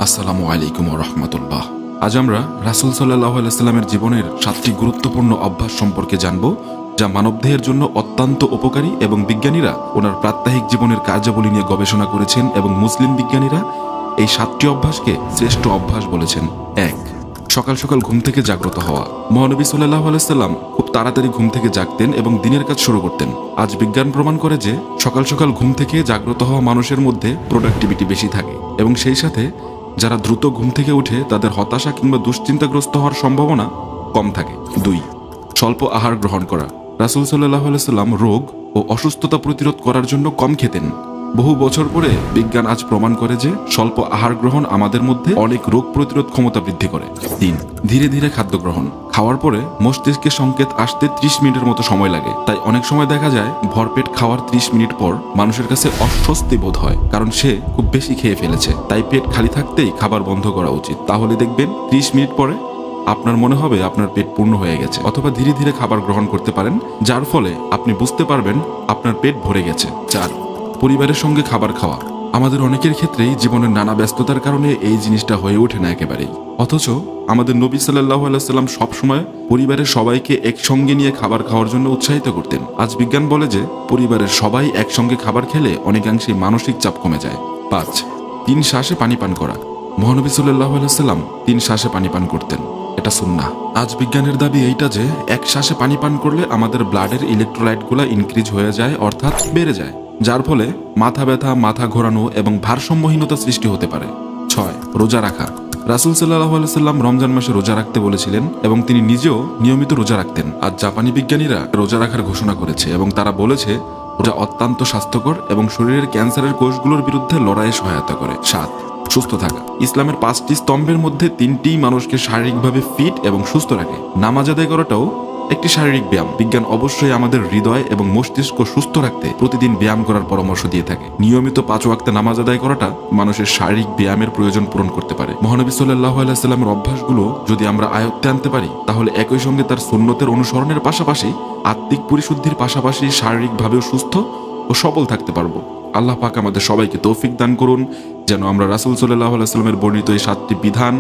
আসসালামু আলাইকুম ওয়া রাহমাতুল্লাহ। আজ আমরা রাসূল সাল্লাল্লাহু আলাইহি সাল্লামের জীবনের 7টি গুরুত্বপূর্ণ অভ্যাস সম্পর্কে জানব, যা মানবদেহের জন্য অত্যন্ত উপকারী এবং বিজ্ঞানীরা ওনার প্রাত্যহিক জীবনের কার্যাবলী নিয়ে গবেষণা করেছেন এবং মুসলিম বিজ্ঞানীরা এই 7টি অভ্যাসকে শ্রেষ্ঠ অভ্যাস বলেছেন। 1. সকাল সকাল ঘুম থেকে জাগ্রত হওয়া। মহানবী সাল্লাল্লাহু আলাইহি সাল্লাম খুব তাড়াতাড়ি ঘুম থেকে জাগতেন এবং দিনের কাজ শুরু করতেন। আজ বিজ্ঞান প্রমাণ করে যে সকাল সকাল ঘুম থেকে জাগ্রত হওয়া মানুষের মধ্যে প্রোডাক্টিভিটি বেশি থাকে এবং সেই সাথে যারা দ্রুত ঘুম থেকে উঠে তাদের হতাশা কিংবা দুশ্চিন্তাগ্রস্ত হওয়ার সম্ভাবনা কম থাকে। 2. স্বল্প আহার গ্রহণ করা। রাসূল সাল্লাল্লাহু আলাইহি সাল্লাম রোগ ও অসুস্থতা প্রতিরোধ করার জন্য কম খেতেন। বহু বছর পরে বিজ্ঞান আজ প্রমাণ করে যে স্বল্প আহার গ্রহণ আমাদের মধ্যে অনেক রোগ প্রতিরোধ ক্ষমতা বৃদ্ধি করে। 3. ধীরে ধীরে খাদ্য গ্রহণ। খাওয়ার পরে মস্তিষ্কে সংকেত আসতে 30 মিনিটের মতো সময় লাগে, তাই অনেক সময় দেখা যায় ভরপেট খাওয়ার 30 মিনিট পর মানুষের কাছে অস্বস্তি বোধ হয়, কারণ সে খুব বেশি খেয়ে ফেলেছে। তাই পেট খালি থাকতেই খাবার বন্ধ করা উচিত। তাহলে দেখবেন 30 মিনিট পরে আপনার মনে হবে আপনার পেট পূর্ণ হয়ে গেছে। অথবা ধীরে ধীরে খাবার গ্রহণ করতে পারেন, যার ফলে আপনি বুঝতে পারবেন আপনার পেট ভরে গেছে। 4. পরিবারের সঙ্গে খাবার খাওয়া। আমাদের অনেকের ক্ষেত্রেই জীবনের নানা ব্যস্ততার কারণে এই জিনিসটা হয়ে ওঠে না একেবারেই, অথচ আমাদের নবী সাল্লাল্লাহু আলাইহি সাল্লাম সবসময় পরিবারের সবাইকে একসঙ্গে নিয়ে খাবার খাওয়ার জন্য উৎসাহিত করতেন। আজ বিজ্ঞান বলে যে পরিবারের সবাই একসঙ্গে খাবার খেলে অনেকাংশেই মানসিক চাপ কমে যায়। 5. 3 শ্বাসে পানি পান করা। মহানবী সাল্লাল্লাহু আলাইহি সাল্লাম 3 শ্বাসে পানি পান করতেন, এটা সুন্নাহ। আজ বিজ্ঞানের দাবি এইটা যে এক শ্বাসে পানি পান করলে আমাদের ব্লাডের ইলেকট্রোলাইটগুলো ইনক্রিজ হয়ে যায়, অর্থাৎ বেড়ে যায়, যার ফলে মাথা ব্যথা, মাথা ঘোরানো এবং ভারসাম্যহীনতা সৃষ্টি হতে পারে। 6. রোজা রাখা। রাসূল সাল্লাল্লাহু আলাইহি সাল্লাম রমজান মাসে রোজা রাখতে বলেছিলেন এবং তিনি নিজেও নিয়মিত রোজা রাখতেন। আজ জাপানি বিজ্ঞানীরা রোজা রাখার ঘোষণা করেছে এবং তারা বলেছে রোজা অত্যন্ত স্বাস্থ্যকর এবং শরীরের ক্যান্সারের কোষগুলোর বিরুদ্ধে লড়াইয়ে সহায়তা করে। 7. সুস্থ থাকা। ইসলামের 5টি স্তম্ভের মধ্যে 3টিই মানুষকে শারীরিকভাবে ফিট এবং সুস্থ রাখে। নামাজ আদায় করাটাও একটি শারীরিক ব্যায়াম। বিজ্ঞান অবশ্যই আমাদের হৃদয় এবং মস্তিষ্ক সুস্থ রাখতে প্রতিদিন ব্যায়াম করার পরামর্শ দিয়ে থাকে। নিয়মিত 5 ওয়াক্ত নামাজ আদায় করাটা মানুষের শারীরিক ব্যায়ামের প্রয়োজন পূরণ করতে পারে। মহানবী সাল্লাল্লাহু আলাইহি সাল্লামের অভ্যাসগুলো যদি আমরা আয়ত্তে আনতে পারি, তাহলে একই সঙ্গে তার সুন্নতের অনুসরণের পাশাপাশি আত্মিক পরিশুদ্ধির পাশাপাশি শারীরিকভাবেও সুস্থ ও সবল থাকতে পারবো। আল্লাহ পাক আমাদের সবাইকে তৌফিক দান করুন, যেন আমরা রাসূল সাল্লাল্লাহু আলাইহি সাল্লামের বর্ণিত এই 7টি বিধান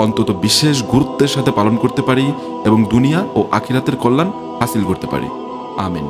অন্তত বিশেষ গুরুত্বের সাথে পালন করতে পারি এবং দুনিয়া ও আখিরাতের কল্যাণ হাসিল করতে পারি। আমিন।